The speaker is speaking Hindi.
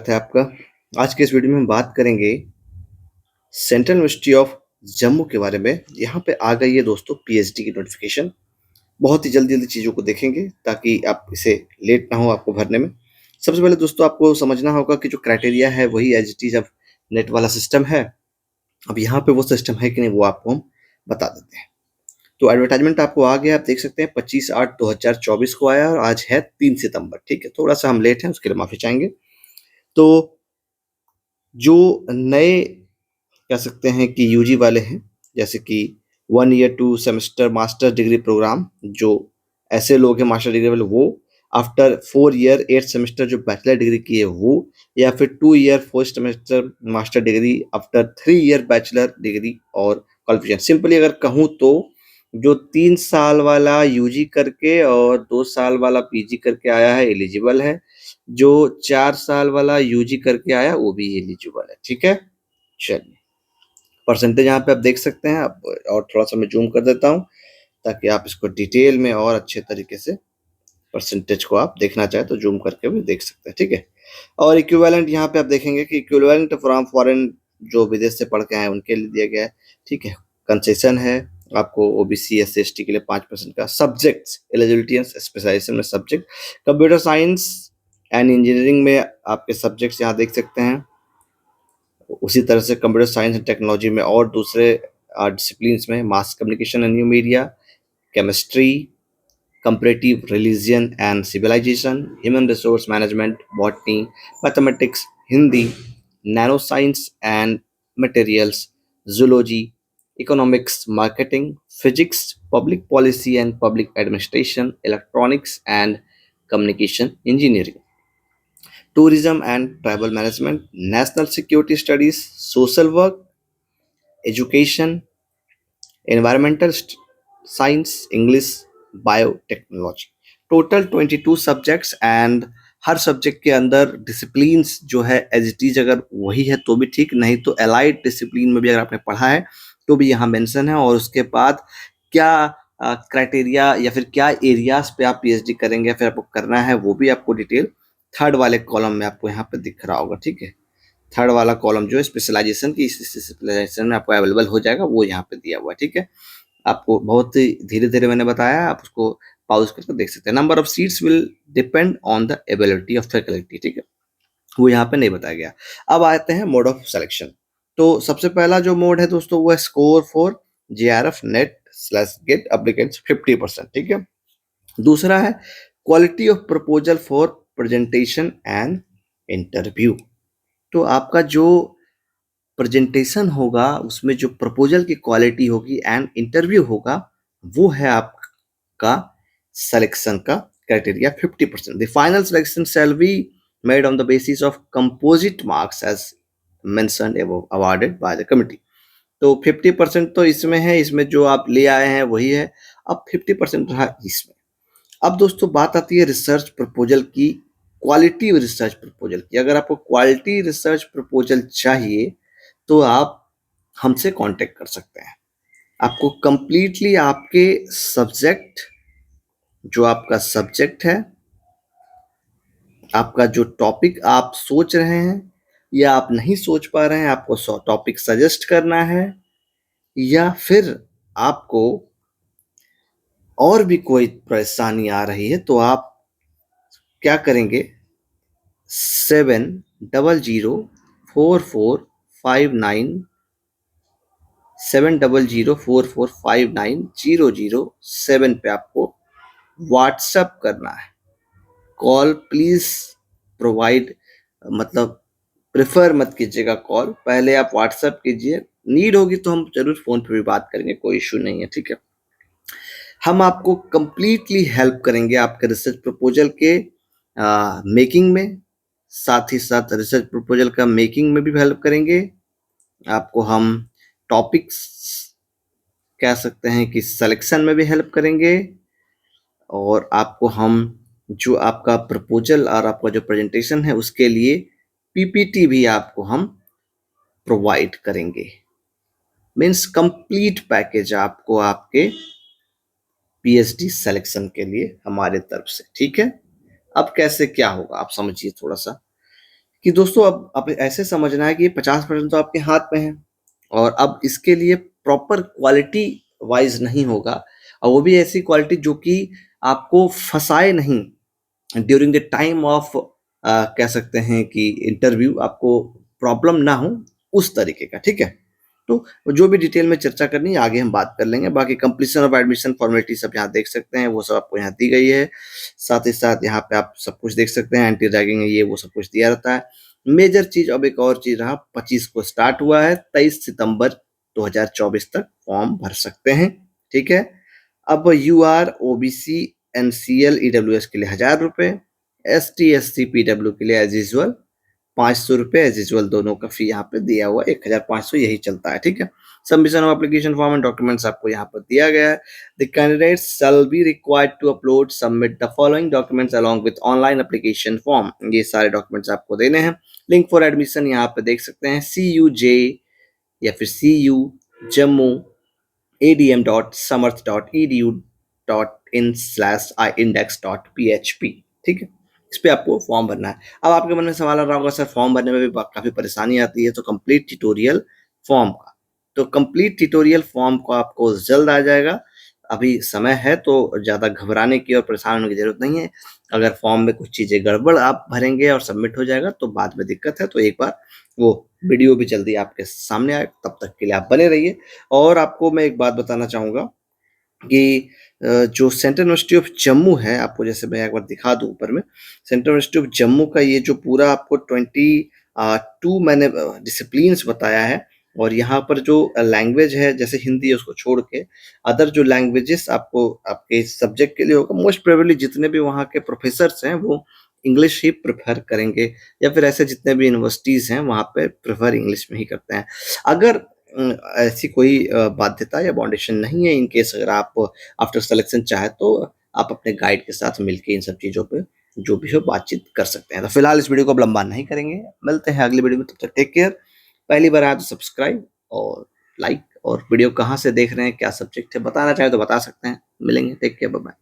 है आपका। आज के इस वीडियो में हम बात करेंगे सेंट्रल यूनिवर्सिटी ऑफ जम्मू के बारे में। यहाँ पे आ गई है दोस्तों पीएचडी की नोटिफिकेशन। बहुत ही जल्दी जल्दी चीज़ों को देखेंगे ताकि आप इसे लेट ना हो आपको भरने में। सबसे पहले दोस्तों आपको समझना होगा कि जो क्राइटेरिया है वही एज इट इज अब नेट वाला सिस्टम है। अब यहाँ पे वो सिस्टम है कि नहीं वो आपको हम बता देते हैं। तो एडवर्टाइजमेंट आपको आ गया, आप देख सकते हैं 25/8/2024 को आया और आज है 3 सितंबर। ठीक है, थोड़ा सा हम लेट हैं, उसके लिए माफी चाहेंगे। तो जो नए कह सकते हैं कि यूजी वाले हैं, जैसे कि 1 year 2 semester master degree program, जो ऐसे लोग हैं मास्टर डिग्री वाले वो, आफ्टर 4 ईयर 8 सेमेस्टर जो बैचलर डिग्री की है वो, या फिर 2 year 4 semester master degree after 3 year bachelor degree और क्वालिफिकेशन। सिंपली अगर कहूँ तो जो 3 साल वाला यूजी करके और 2 साल वाला पीजी करके आया है एलिजिबल है, जो 4 साल वाला यूजी करके आया वो भी एलिजिबल है। ठीक है, चलिए परसेंटेज यहाँ पे आप देख सकते हैं। आप और थोड़ा सा मैं जूम कर देता हूँ ताकि आप इसको डिटेल में और अच्छे तरीके से परसेंटेज को आप देखना चाहे तो जूम करके भी देख सकते हैं। ठीक है, और इक्विवेलेंट यहाँ पे आप देखेंगे कि इक्विवेलेंट फ्रॉम फॉरेन जो विदेश से पढ़ के आए उनके लिए दिया गया है। ठीक है, कंसेशन है आपको ओबीसी SC ST के लिए 5% का। सब्जेक्ट्स एलिजिबिलिटी एंड स्पेशलाइजेशन में subject computer science and engineering में आपके सब्जेक्ट्स यहाँ देख सकते हैं। उसी तरह से कंप्यूटर साइंस एंड टेक्नोलॉजी में और दूसरे डिसिप्लिन में mass communication and new media, chemistry, comparative religion and civilization, human resource management, botany, mathematics, Hindi, nanoscience and materials, zoology, economics, marketing, physics, public policy and public administration, electronics and communication engineering, tourism and travel management, national security studies, social work, education, environmental science, English, biotechnology. Total 22 subjects and her subject के अंदर डिसिप्लिन्स जो है एज इट इज अगर वही है तो भी ठीक, नहीं तो एलाइड डिसिप्लिन में भी अगर आपने पढ़ा है तो भी यहाँ मेंशन है। और उसके बाद क्या क्राइटेरिया या फिर क्या एरियाज पे आप पीएचडी करेंगे फिर आपको करना है वो भी आपको डिटेल थर्ड वाले कॉलम में आपको यहाँ पे दिख रहा होगा। ठीक है, थर्ड वाला कॉलम जो है स्पेशलाइजेशन की, स्पेशलाइजेशन में आपको अवेलेबल हो जाएगा, वो यहाँ पे दिया हुआ है। ठीक है, आपको बहुत धीरे धीरे मैंने बताया, आप उसको पॉज करके देख सकते हैं। Number of seats will depend on the ability of faculty. ठीक है, वो यहाँ पे नहीं बताया गया। अब आते हैं मोड ऑफ सिलेक्शन। तो सबसे पहला जो मोड है दोस्तों वो है score for JRF net slash gate applicants 50%। ठीक है, दूसरा है quality of proposal for presentation and interview. तो आपका जो प्रेजेंटेशन होगा उसमें जो प्रपोजल की क्वालिटी होगी एंड इंटरव्यू होगा वो है आपका सिलेक्शन का criteria 50%। The final selection shall be made on the basis of composite marks as mentioned above awarded by the committee. तो 50% तो इसमें है, इसमें जो आप ले आए हैं वही है। अब 50% रहा इसमें। अब दोस्तों बात आती है रिसर्च प्रपोजल की, क्वालिटी रिसर्च प्रपोजल की। अगर आपको क्वालिटी रिसर्च प्रपोजल चाहिए तो आप हमसे कांटेक्ट कर सकते हैं। आपको कंप्लीटली आपके सब्जेक्ट, जो आपका सब्जेक्ट है, आपका जो टॉपिक आप सोच रहे हैं या आप नहीं सोच पा रहे हैं, आपको टॉपिक सजेस्ट करना है, या फिर आपको और भी कोई परेशानी आ रही है तो आप क्या करेंगे, 70004459 पे आपको व्हाट्सएप करना है। कॉल प्लीज प्रोवाइड, मतलब प्रेफर मत कीजिएगा कॉल, पहले आप व्हाट्सएप कीजिए। नीड होगी तो हम जरूर फोन पे भी बात करेंगे, कोई इशू नहीं है। ठीक है, हम आपको कंप्लीटली हेल्प करेंगे आपके रिसर्च प्रपोजल के मेकिंग में, साथ ही साथ रिसर्च प्रपोजल का मेकिंग में भी हेल्प करेंगे। आपको हम टॉपिक्स कह सकते हैं कि सिलेक्शन में भी हेल्प करेंगे, और आपको हम जो आपका प्रपोजल और आपका जो प्रेजेंटेशन है उसके लिए पीपीटी भी आपको हम प्रोवाइड करेंगे। मीन्स कंप्लीट पैकेज आपको आपके पीएचडी सिलेक्शन के लिए हमारे तरफ से। ठीक है, अब कैसे क्या होगा आप समझिए थोड़ा सा कि दोस्तों अब ऐसे समझना है कि ये 50% तो आपके हाथ में है और अब इसके लिए प्रॉपर क्वालिटी वाइज़ नहीं होगा और वो भी ऐसी क्वालिटी जो कि आपको फँसाए नहीं ड्यूरिंग द टाइम ऑफ कह सकते हैं कि इंटरव्यू आपको प्रॉब्लम ना हो उस तरीके का, ठीक है? तो जो भी डिटेल में चर्चा करनी है आगे हम बात कर लेंगे। बाकी कंप्लीशन ऑफ एडमिशन फॉर्मेलिटी सब यहाँ देख सकते हैं, वो सब आपको यहाँ दी गई है। साथ ही साथ यहाँ पे आप सब कुछ देख सकते हैं, एंटी रैगिंग है ये वो सब कुछ दिया रहता है। मेजर चीज़ अब एक और चीज़ रहा 25 को स्टार्ट हुआ है, 23 सितंबर 2024 तक फॉर्म भर सकते हैं, ठीक है? अब यूआर, ओबीसी, एनसीएल, ईडब्ल्यूएस के लिए ₹1000, एसटी, एससी, पीडब्ल्यू के लिए एज़ यूजुअल ₹500 एज़ यूजुअल दोनों का फी यहाँ पे दिया हुआ है, 1500 यही चलता है, ठीक है? Submission of application form and documents आपको यहाँ पर दिया गया है। The candidates shall be required to upload submit the following documents along with online application form. ये सारे डॉक्यूमेंट्स आपको देने हैं। लिंक फॉर एडमिशन यहाँ पे देख सकते हैं, CUJ या फिर CU जम्मू adm.samarth.edu.in/index.php, ठीक है? इस पे आपको फॉर्म भरना है। अब आपके मन में सवाल आ रहा होगा सर फॉर्म भरने में भी काफ़ी परेशानी आती है तो कंप्लीट ट्यूटोरियल फॉर्म का, तो कंप्लीट ट्यूटोरियल फॉर्म को आपको जल्द आ जाएगा। अभी समय है तो ज़्यादा घबराने की और परेशान होने की ज़रूरत नहीं है। अगर फॉर्म में कुछ चीज़ें गड़बड़ आप भरेंगे और सबमिट हो जाएगा तो बाद में दिक्कत है, तो एक बार वो वीडियो भी जल्दी आपके सामने आए, तब तक के लिए आप बने रहिए। और आपको मैं एक बात बताना चाहूँगा कि जो सेंट्रल यूनिवर्सिटी ऑफ जम्मू है, आपको जैसे मैं एक बार दिखा दूँ ऊपर में, सेंट्रल यूनिवर्सिटी ऑफ जम्मू का ये जो पूरा आपको 2 मैंने डिसिप्लिन्स बताया है और यहाँ पर जो लैंग्वेज है जैसे हिंदी है उसको छोड़ के अदर जो लैंग्वेजेस आपको आपके सब्जेक्ट के लिए होगा, मोस्ट प्रोबेबली जितने भी वहाँ के प्रोफेसर्स हैं वो इंग्लिश ही प्रेफ़र करेंगे या फिर ऐसे जितने भी यूनिवर्सिटीज़ हैं वहाँ पे प्रेफ़र इंग्लिश में ही करते हैं। अगर ऐसी कोई बाध्यता या बाउंडेशन नहीं है, इन केस अगर आप आफ्टर सिलेक्शन चाहे तो आप अपने गाइड के साथ मिलके इन सब चीज़ों पे जो भी हो बातचीत कर सकते हैं। तो फिलहाल इस वीडियो को अब लंबा नहीं करेंगे, मिलते हैं अगली वीडियो में, तब तक टेक केयर। पहली बार आए तो सब्सक्राइब और लाइक, और वीडियो कहाँ से देख रहे हैं, क्या सब्जेक्ट है बताना चाहें तो बता सकते हैं। मिलेंगे, टेक केयर, बाय बाय।